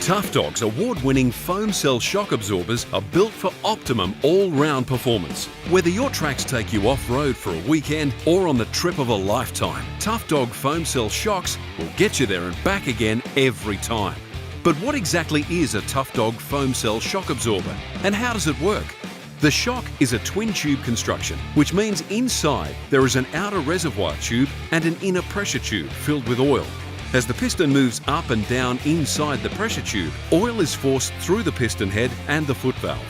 Tough Dog's award-winning foam cell shock absorbers are built for optimum all-round performance. Whether your tracks take you off-road for a weekend or on the trip of a lifetime, Tough Dog foam cell shocks will get you there and back again every time. But what exactly is a Tough Dog foam cell shock absorber, and how does it work? The shock is a twin-tube construction, which means inside there is an outer reservoir tube and an inner pressure tube filled with oil. As the piston moves up and down inside the pressure tube, oil is forced through the piston head and the foot valve.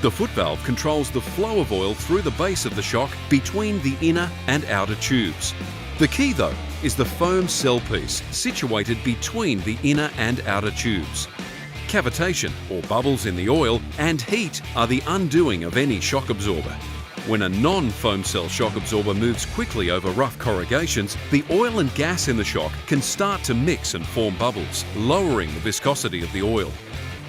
The foot valve controls the flow of oil through the base of the shock between the inner and outer tubes. The key, though, is the foam cell piece situated between the inner and outer tubes. Cavitation, or bubbles in the oil, and heat are the undoing of any shock absorber. When a non-foam cell shock absorber moves quickly over rough corrugations, the oil and gas in the shock can start to mix and form bubbles, lowering the viscosity of the oil.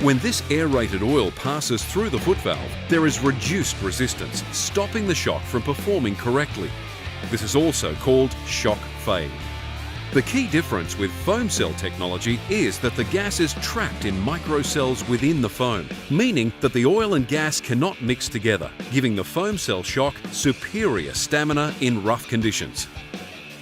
When this aerated oil passes through the foot valve, there is reduced resistance, stopping the shock from performing correctly. This is also called shock fade. The key difference with foam cell technology is that the gas is trapped in microcells within the foam, meaning that the oil and gas cannot mix together, giving the foam cell shock superior stamina in rough conditions.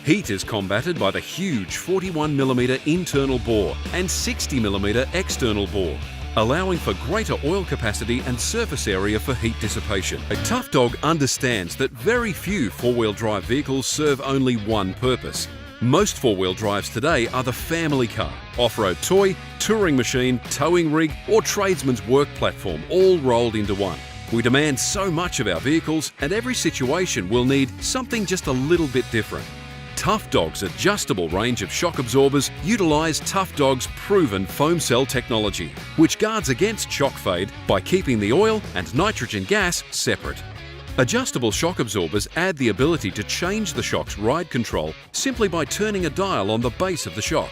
Heat is combated by the huge 41mm internal bore and 60mm external bore, allowing for greater oil capacity and surface area for heat dissipation. A Tough Dog understands that very few four-wheel drive vehicles serve only one purpose. Most four-wheel drives today are the family car, off-road toy, touring machine, towing rig, or tradesman's work platform, all rolled into one. We demand so much of our vehicles, and every situation will need something just a little bit different. Tough Dog's adjustable range of shock absorbers utilise Tough Dog's proven foam cell technology, which guards against shock fade by keeping the oil and nitrogen gas separate. Adjustable shock absorbers add the ability to change the shock's ride control simply by turning a dial on the base of the shock.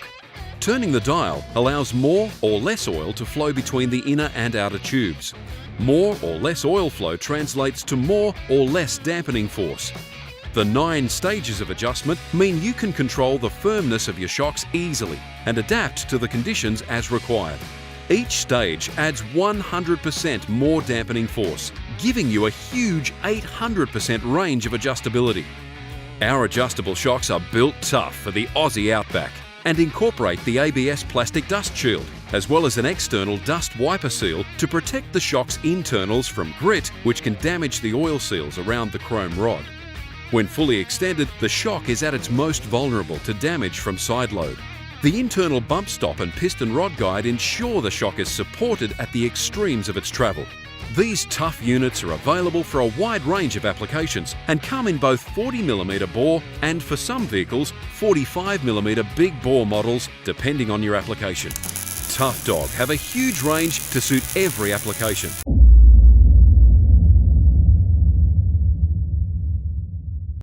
Turning the dial allows more or less oil to flow between the inner and outer tubes. More or less oil flow translates to more or less dampening force. The 9 stages of adjustment mean you can control the firmness of your shocks easily and adapt to the conditions as required. Each stage adds 100% more dampening force, giving you a huge 800% range of adjustability. Our adjustable shocks are built tough for the Aussie outback and incorporate the ABS plastic dust shield, as well as an external dust wiper seal to protect the shock's internals from grit, which can damage the oil seals around the chrome rod. When fully extended, the shock is at its most vulnerable to damage from side load. The internal bump stop and piston rod guide ensure the shock is supported at the extremes of its travel. These tough units are available for a wide range of applications and come in both 40mm bore and, for some vehicles, 45mm big bore models, depending on your application. Tough Dog have a huge range to suit every application.